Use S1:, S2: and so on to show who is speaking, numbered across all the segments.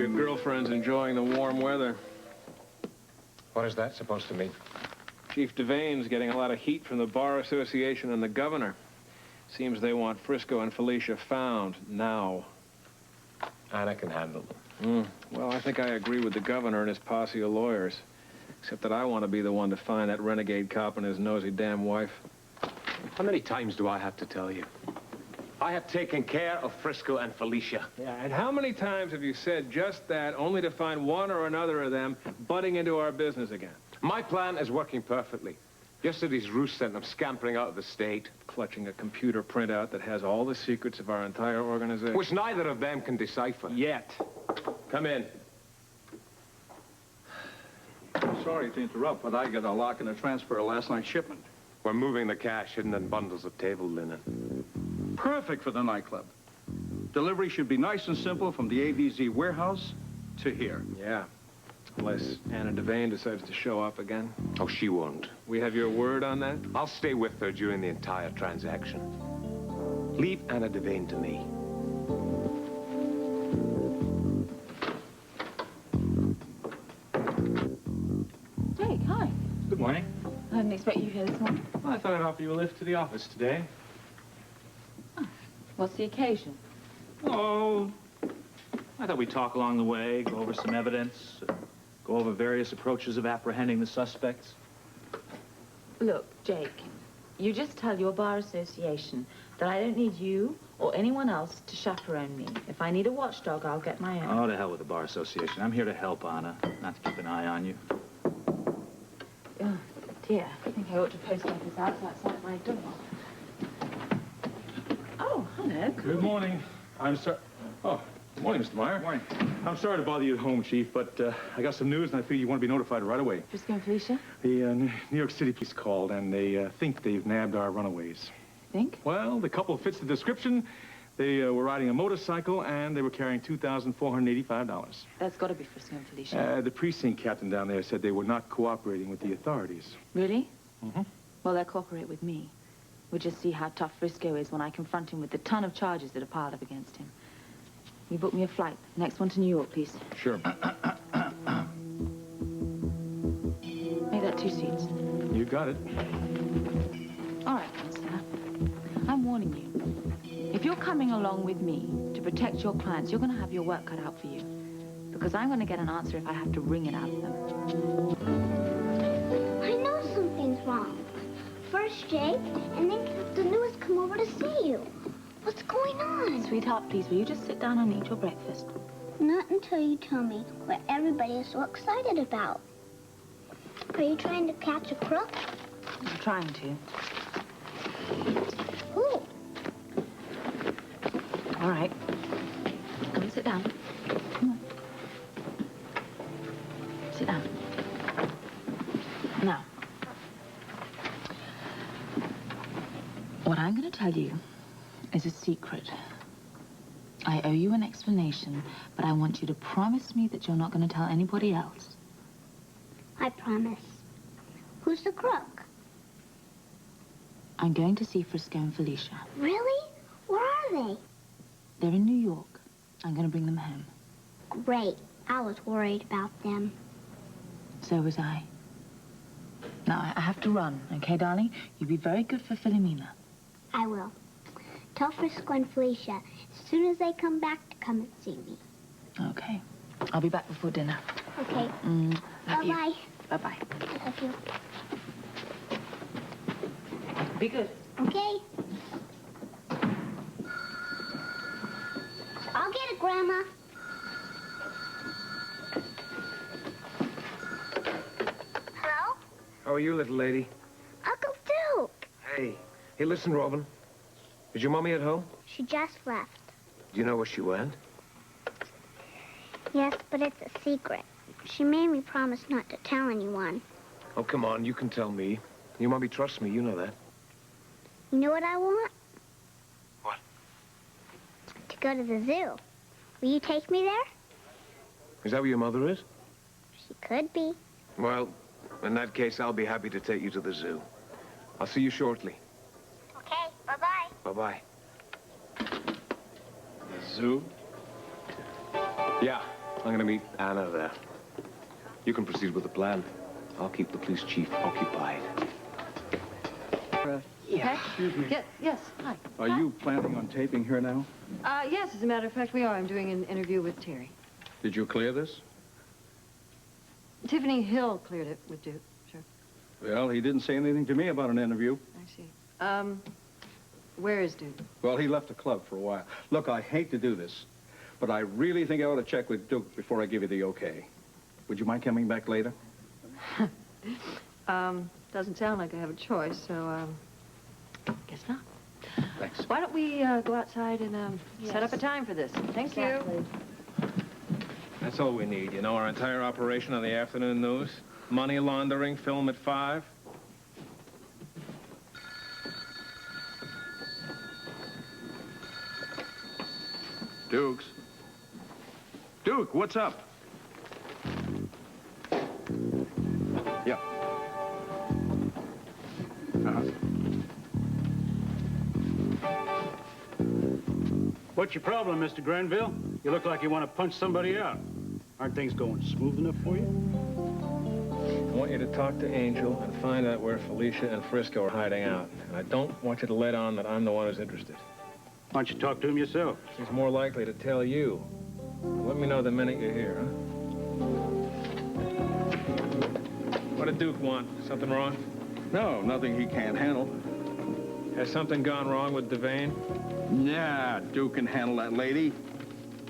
S1: your girlfriend's enjoying the warm weather.
S2: What is that supposed to mean?
S1: Chief Devane's getting a lot of heat from the Bar Association and the governor. Seems they want Frisco and Felicia found now.
S2: Anna can handle them.
S1: Well, I think I agree with the governor and his posse of lawyers. Except that I want to be the one to find that renegade cop and his nosy damn wife.
S2: How many times do I have to tell you? I have taken care of Frisco and Felicia.
S1: Yeah, and how many times have you said just that, only to find one or another of them butting into our business again?
S2: My plan is working perfectly. Yesterday's roost sent them scampering out of the state.
S1: Clutching a computer printout that has all the secrets of our entire organization.
S2: Which neither of them can decipher.
S1: Yet.
S2: Come in.
S3: Sorry to interrupt, but I got a lock and a transfer of last night's shipment.
S2: We're moving the cash hidden in bundles of table linen.
S3: Perfect for the nightclub. Delivery should be nice and simple from the ABZ warehouse to here.
S1: Yeah. Unless Anna Devane decides to show up again.
S2: Oh, she won't.
S1: We have your word on that?
S2: I'll stay with her during the entire transaction. Leave Anna Devane to me.
S4: Jake, hi.
S5: Good morning.
S4: I didn't expect you here this morning.
S5: Well, I thought I'd offer you a lift to the office today.
S4: Oh, what's the occasion?
S5: Oh, I thought we'd talk along the way, go over some evidence, go over various approaches of apprehending the suspects.
S4: Look, Jake, you just tell your bar association that I don't need you or anyone else to chaperone me. If I need a watchdog, I'll get my own.
S5: Oh, to hell with the bar association. I'm here to help, Anna, not to keep an eye on you.
S4: Oh, dear. I think I ought to post up this outside my door. Oh, hello.
S6: Good morning. I'm sorry. Oh, good morning, Mr. Meyer.
S5: Morning.
S6: I'm sorry to bother you at home, Chief, but I got some news, and I figure you want to be notified right away.
S4: Frisco and Felicia?
S6: The New York City police called, and they think they've nabbed our runaways.
S4: Think?
S6: Well, the couple fits the description. They were riding a motorcycle, and they were carrying $2,485.
S4: That's got to be Frisco and Felicia.
S6: The precinct captain down there said they were not cooperating with the authorities.
S4: Really?
S6: Mm-hmm.
S4: Well, they'll cooperate with me. We'll just see how tough Frisco is when I confront him with the ton of charges that are piled up against him. You book me a flight. Next one to New York, please.
S6: Sure.
S4: Make that 2 seats.
S6: You got it.
S4: All right, Counselor. I'm warning you. If you're coming along with me to protect your clients, you're going to have your work cut out for you. Because I'm going to get an answer if I have to wring it out of them.
S7: I know something's wrong. First Jake, and then Captain Lewis come over to see you. What's going on?
S4: Sweetheart, please, will you just sit down and eat your breakfast?
S7: Not until you tell me what everybody is so excited about. Are you trying to catch a crook?
S4: I'm trying to.
S7: Who?
S4: All right. Come and sit down. Come on. Sit down. Now, what I'm going to tell you is a secret. I owe you an explanation, but I want you to promise me that you're not going to tell anybody else.
S7: I promise. Who's the crook?
S4: I'm going to see Frisco and Felicia.
S7: Really? Where are they?
S4: They're in New York. I'm going to bring them home.
S7: Great. I was worried about them.
S4: So was I. Now, I have to run, okay, darling? You be very good for Philomena.
S7: I will. Tell Frisco and Felicia as soon as they come back to come and see me.
S4: Okay. I'll be back before dinner.
S7: Okay.
S4: Love you.
S7: Bye-bye.
S4: Bye-bye.
S7: Love you.
S4: Be good.
S7: Okay. I'll get it, Grandma. Hello?
S2: How are you, little lady?
S7: Uncle Duke.
S2: Hey. Hey, listen, Robin. Is your mommy at home?
S7: She just left.
S2: Do you know where she went?
S7: Yes, but it's a secret. She made me promise not to tell anyone.
S2: Oh, come on. You can tell me. Your mommy trusts me. You know that.
S7: You know what I want?
S2: What?
S7: To go to the zoo. Will you take me there?
S2: Is that where your mother is?
S7: She could be.
S2: Well, in that case, I'll be happy to take you to the zoo. I'll see you shortly.
S7: Okay, bye-bye.
S2: Bye-bye.
S1: The zoo?
S2: Yeah. I'm gonna meet Anna there. You can proceed with the plan. I'll keep the police chief occupied.
S8: Yeah.
S3: Excuse me.
S8: Yes, hi.
S3: Are you planning on taping here now?
S8: Yes, as a matter of fact, we are. I'm doing an interview with Terry.
S3: Did you clear this?
S8: Tiffany Hill cleared it with Duke, sure.
S3: Well, he didn't say anything to me about an interview.
S8: I see. Where is Duke?
S3: Well, he left the club for a while. Look, I hate to do this, but I really think I ought to check with Duke before I give you the okay. Would you mind coming back later?
S8: Doesn't sound like I have a choice, so, guess not.
S3: Thanks.
S8: Why don't we go outside and set up a time for this? Thank you.
S1: That's all we need, you know, our entire operation on the afternoon news. Money laundering, film at 5.
S3: Dukes. Duke, what's up? Yeah.
S9: What's your problem, Mr. Granville? You look like you want to punch somebody out. Aren't things going smooth enough for you?
S1: I want you to talk to Angel and find out where Felicia and Frisco are hiding out. And I don't want you to let on that I'm the one who's interested.
S9: Why don't you talk to him yourself?
S1: He's more likely to tell you. Let me know the minute you're here, huh? What did Duke want? Something wrong?
S3: No, nothing he can't handle.
S1: Has something gone wrong with Devane?
S3: Nah, Duke can handle that lady.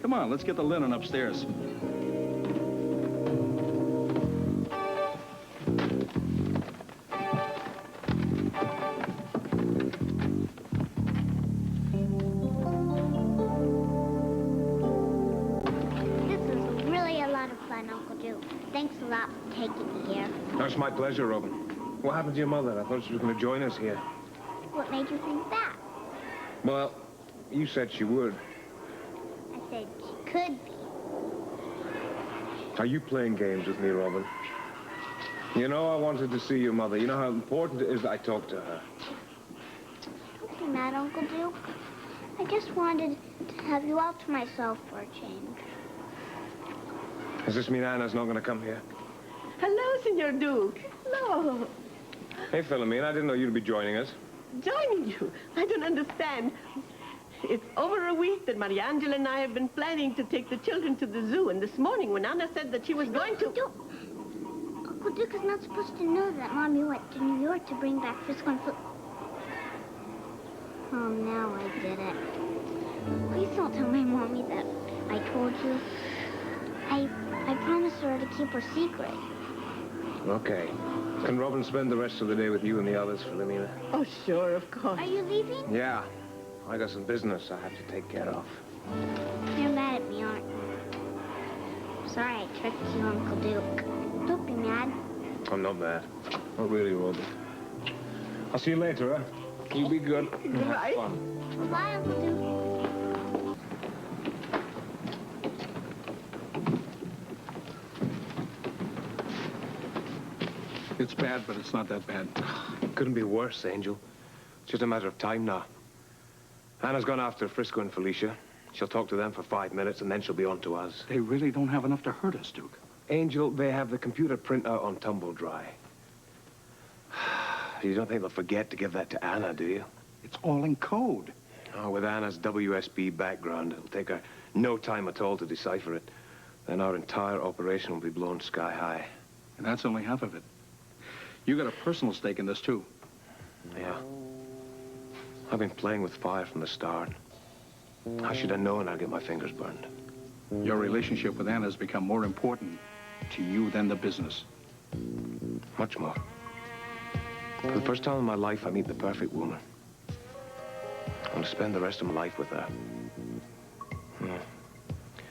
S3: Come on, let's get the linen upstairs.
S7: This is really a lot of fun, Uncle Duke. Thanks a lot for taking me here.
S2: That's my pleasure, Robin. What happened to your mother? I thought she was going to join us here.
S7: What made you think that?
S2: Well, you said she would.
S7: I said she could be.
S2: Are you playing games with me, Robin? You know I wanted to see your mother. You know how important it is that I talk to her.
S7: Don't be mad, Uncle Duke. I just wanted to have you all to myself for a change.
S2: Does this mean Anna's not going to come here?
S10: Hello, Senor Duke. Hello.
S2: Hey, Philomene, I didn't know you'd be joining us.
S10: Joining you? I don't understand. It's over a week that Mariangela and I have been planning to take the children to the zoo, and this morning when Anna said that she was going to...
S7: Uncle Duke is not supposed to know that Mommy went to New York to bring back Frisco and Oh, now I get it. Please don't tell my Mommy that I told you. I promised her to keep her secret.
S2: Okay. Can Robin spend the rest of the day with you and the others, Philomena?
S10: Oh, sure, of course.
S7: Are you leaving?
S2: Yeah. I got some business I have to take care of.
S7: You're mad at me, aren't you? Sorry I tricked you, Uncle Duke. Don't be mad.
S2: I'm not mad. Not really, Robin. I'll see you later, huh? You be good.
S10: Goodbye.
S2: Have fun.
S7: Bye, Uncle Duke.
S3: It's bad, but it's not that bad.
S2: It couldn't be worse, Angel. It's just a matter of time now. Anna's gone after Frisco and Felicia. She'll talk to them for 5 minutes, and then she'll be on to us.
S3: They really don't have enough to hurt us, Duke.
S2: Angel, they have the computer printout on Tumble Dry. You don't think they'll forget to give that to Anna, do you?
S3: It's all in code.
S2: Oh, with Anna's WSB background, it'll take her no time at all to decipher it. Then our entire operation will be blown sky high.
S3: And that's only half of it. You got a personal stake in this, too.
S2: Yeah. I've been playing with fire from the start. How should I know and I'll get my fingers burned?
S3: Your relationship with Anna has become more important to you than the business.
S2: Much more. For the first time in my life, I meet the perfect woman. I want to spend the rest of my life with her.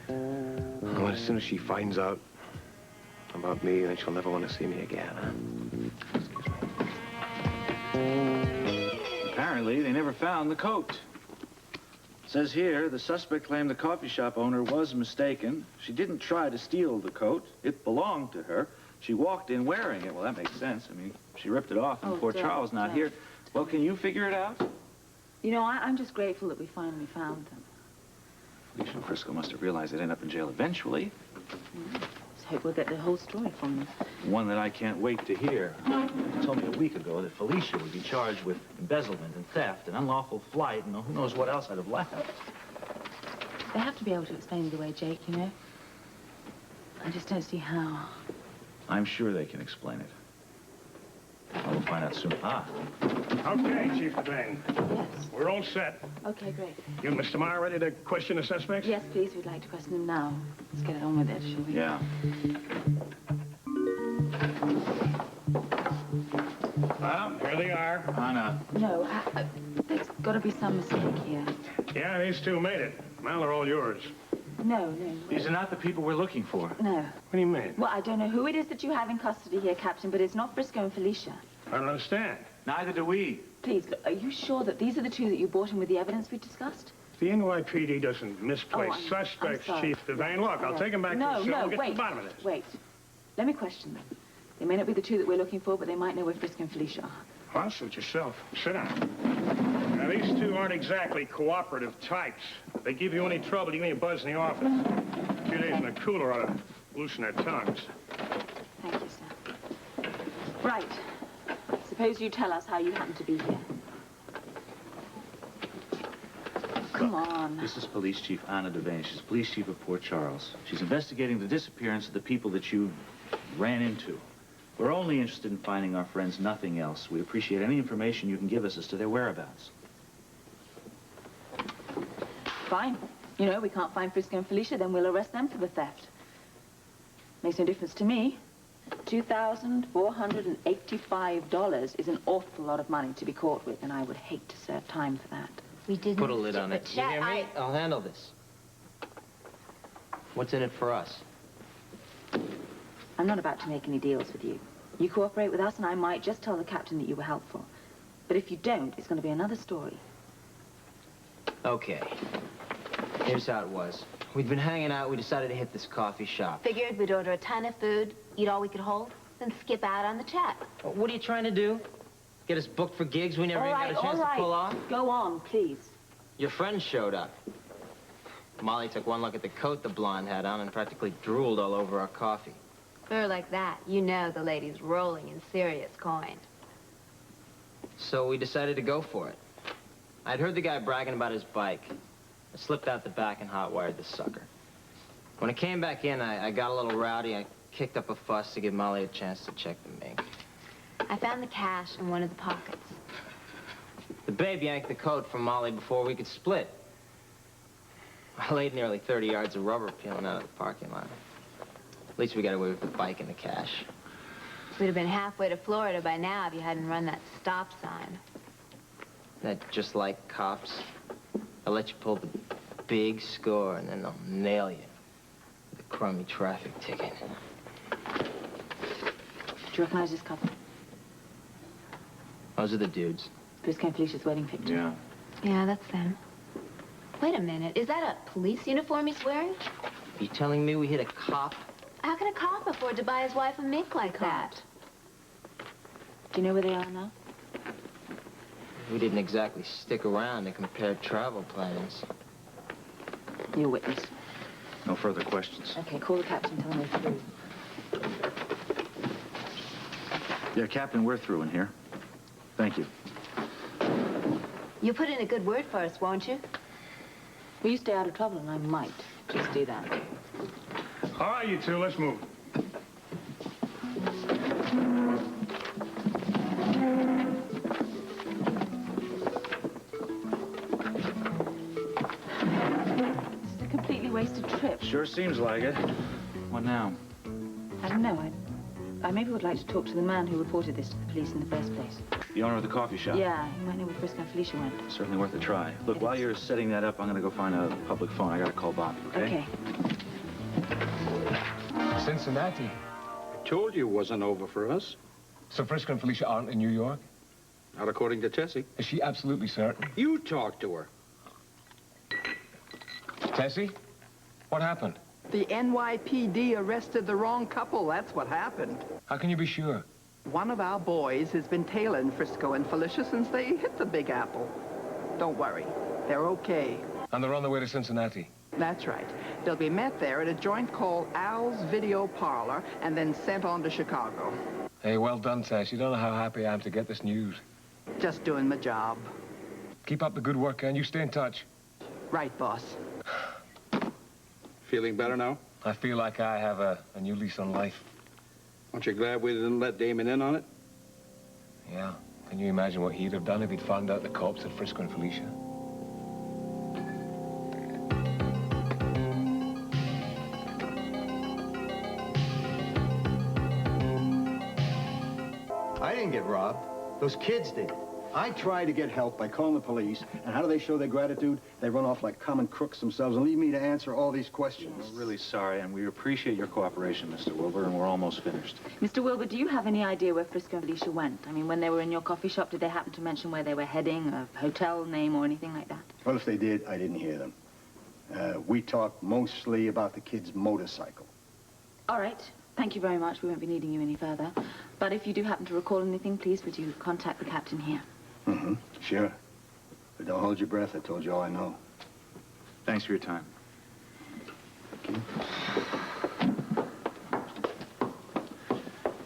S2: Well, as soon as she finds out about me, then she'll never want to see me again. Excuse me.
S5: Apparently, they never found the coat. It says here, the suspect claimed the coffee shop owner was mistaken. She didn't try to steal the coat. It belonged to her. She walked in wearing it. Well, that makes sense. I mean, she ripped it off, and poor Charles not here. Well, can you figure it out?
S4: You know, I'm just grateful that we finally found them.
S5: Felicia and Frisco must have realized they'd end up in jail eventually.
S4: Let's hope we'll get the whole story from them.
S5: One that I can't wait to hear. They told me a week ago that Felicia would be charged with embezzlement and theft and unlawful flight and who knows what else I'd have left.
S4: They have to be able to explain it away, Jake, you know? I just don't see how.
S5: I'm sure they can explain it. I will find out soon. Ah.
S9: Okay, Chief Devane.
S4: Yes.
S9: We're all set.
S4: Okay, great.
S9: You and Mr. Meyer ready to question the suspects?
S4: Yes, please, we'd like to question them now. Let's get on with it, shall we?
S5: Yeah.
S9: Well, here they are.
S5: Anna.
S4: No, there's got to be some mistake here.
S9: Yeah, these two made it. Well, they're all yours.
S4: No.
S5: These are not the people we're looking for.
S4: No.
S9: What do you mean?
S4: Well, I don't know who it is that you have in custody here, Captain, but it's not Frisco and Felicia.
S9: I don't understand.
S5: Neither do we.
S4: Please, look, are you sure that these are the two that you brought in with the evidence we discussed?
S9: The NYPD doesn't misplace
S4: I'm
S9: suspects,
S4: sorry.
S9: Chief Devane. Look, I'll take them back to the cell and get to the bottom of this.
S4: Wait. Let me question them. They may not be the two that we're looking for, but they might know where Frisco and Felicia are.
S9: Well, suit yourself. Sit down. Now, these two aren't exactly cooperative types. If they give you any trouble, you give me a buzz in the office. A few days in the cooler ought to loosen their tongues.
S4: Thank you, sir. Right. Suppose you tell us how you happen to be here. Come on.
S5: This is Police Chief Anna Devane. She's Police Chief of Port Charles. She's investigating the disappearance of the people that you ran into. We're only interested in finding our friends, nothing else. We'd appreciate any information you can give us as to their whereabouts.
S4: Fine. You know, we can't find Frisco and Felicia, then we'll arrest them for the theft. Makes no difference to me. $2,485 is an awful lot of money to be caught with, and I would hate to serve time for that.
S11: We didn't...
S12: Put a lid on it. You hear me? I'll handle this. What's in it for us?
S4: I'm not about to make any deals with you. You cooperate with us, and I might just tell the captain that you were helpful. But if you don't, it's going to be another story.
S12: Okay. Here's how it was. We'd been hanging out. We decided to hit this coffee shop.
S11: Figured we'd order a ton of food, eat all we could hold, then skip out on the check.
S12: What are you trying to do? Get us booked for gigs we never even got a chance to pull off?
S4: Go on, please.
S12: Your friend showed up. Molly took one look at the coat the blonde had on and practically drooled all over our coffee.
S11: For her like that, you know the lady's rolling in serious coin.
S12: So we decided to go for it. I'd heard the guy bragging about his bike. I slipped out the back and hot-wired the sucker. When I came back in, I got a little rowdy. I kicked up a fuss to give Molly a chance to check the mink.
S11: I found the cash in one of the pockets.
S12: The babe yanked the coat from Molly before we could split. I laid nearly 30 yards of rubber peeling out of the parking lot. At least we got away with the bike and the cash.
S11: We'd have been halfway to Florida by now if you hadn't run that stop sign.
S12: That just like cops. They'll let you pull the big score and then they'll nail you with a crummy traffic ticket.
S4: Do you recognize this couple?
S12: Those are the dudes.
S4: Frisco and Felicia's wedding picture.
S5: Yeah.
S11: Yeah, that's them. Wait a minute, is that a police uniform he's wearing?
S12: Are you telling me we hit a cop?
S11: How can a cop afford to buy his wife a mink like that?
S4: Do you know where they are now?
S12: We didn't exactly stick around to compare travel plans.
S4: You're a witness.
S5: No further questions.
S4: Okay, call the captain, tell him we're through.
S5: Yeah, Captain, we're through in here. Thank you.
S11: You'll put in a good word for us, won't you?
S4: Will you stay out of trouble, and I might just do that.
S9: All right, you two, let's move.
S4: This is a completely wasted trip.
S5: Sure seems like it. What now?
S4: I don't know. I maybe would like to talk to the man who reported this to the police in the first place.
S5: The owner of the coffee shop?
S4: Yeah, he might know where Frisco and Felicia went.
S5: Certainly worth a try. Look, while you're setting that up, I'm going to go find a public phone. I got to call Bobby, okay?
S4: Okay.
S2: Cincinnati.
S3: I told you it wasn't over for us.
S2: So Frisco and Felicia aren't in New York?
S3: Not according to Tessie.
S2: Is she absolutely certain?
S3: You talk to her.
S2: Tessie? What happened?
S13: The NYPD arrested the wrong couple. That's what happened.
S2: How can you be sure?
S13: One of our boys has been tailing Frisco and Felicia since they hit the Big Apple. Don't worry. They're okay.
S2: And they're on their way to Cincinnati.
S13: That's right. They'll be met there at a joint called Al's Video Parlor and then sent on to Chicago.
S2: Hey, well done, Tess. You don't know how happy I am to get this news.
S13: Just doing my job.
S2: Keep up the good work, and you stay in touch.
S13: Right, boss.
S3: Feeling better now?
S2: I feel like I have a new lease on life.
S3: Aren't you glad we didn't let Damon in on it?
S2: Yeah. Can you imagine what he'd have done if he'd found out the cops at Frisco and Felicia?
S14: I didn't get robbed. Those kids did. I tried to get help by calling the police, and how do they show their gratitude? They run off like common crooks themselves and leave me to answer all these questions.
S5: We're really sorry, and we appreciate your cooperation, Mr. Wilbur, and we're almost finished.
S4: Mr. Wilbur, do you have any idea where Frisco and Felicia went? I mean, when they were in your coffee shop, did they happen to mention where they were heading, a hotel name or anything like that?
S14: Well, if they did, I didn't hear them. We talked mostly about the kid's motorcycle.
S4: All right. Thank you very much. We won't be needing you any further. But if you do happen to recall anything, please, would you contact the captain here?
S14: Mm-hmm. Sure. But don't hold your breath. I told you all I know.
S5: Thanks for your time.
S14: Thank you.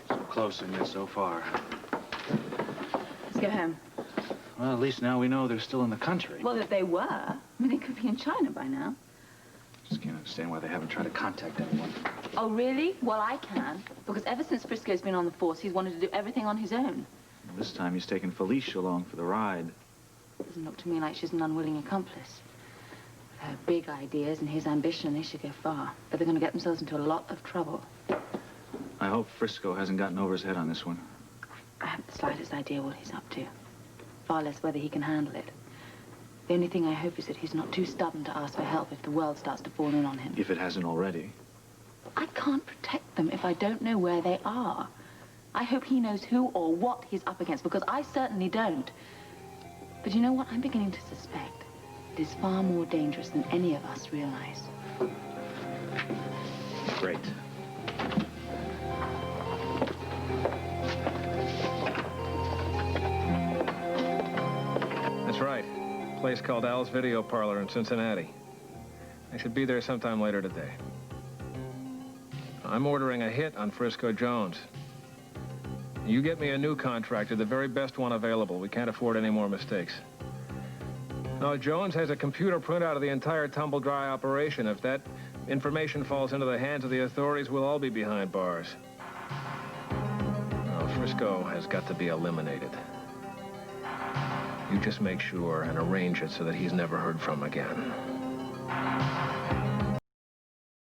S5: So close and yet so far.
S4: Let's go home.
S5: Well, at least now we know they're still in the country.
S4: Well, if they were, I mean, they could be in China by now.
S5: Just can't understand why they haven't tried to contact anyone.
S4: Oh, really? Well, I can. Because ever since Frisco's been on the force, he's wanted to do everything on his own.
S5: Well, this time he's taken Felicia along for the ride.
S4: Doesn't look to me like she's an unwilling accomplice. With her big ideas and his ambition, they should go far. But they're going to get themselves into a lot of trouble.
S5: I hope Frisco hasn't gotten over his head on this one.
S4: I haven't the slightest idea what he's up to. Far less whether he can handle it. The only thing I hope is that he's not too stubborn to ask for help if the world starts to fall in on him.
S5: If it hasn't already.
S4: I can't protect them if I don't know where they are. I hope he knows who or what he's up against, because I certainly don't. But you know what? I'm beginning to suspect it is far more dangerous than any of us realize.
S5: Great.
S1: That's right. A place called Al's Video Parlor in Cincinnati. I should be there sometime later today. I'm ordering a hit on Frisco Jones. You get me a new contractor, the very best one available. We can't afford any more mistakes. Now, Jones has a computer printout of the entire tumble-dry operation. If that information falls into the hands of the authorities, we'll all be behind bars. Now, Frisco has got to be eliminated. You just make sure and arrange it so that he's never heard from again.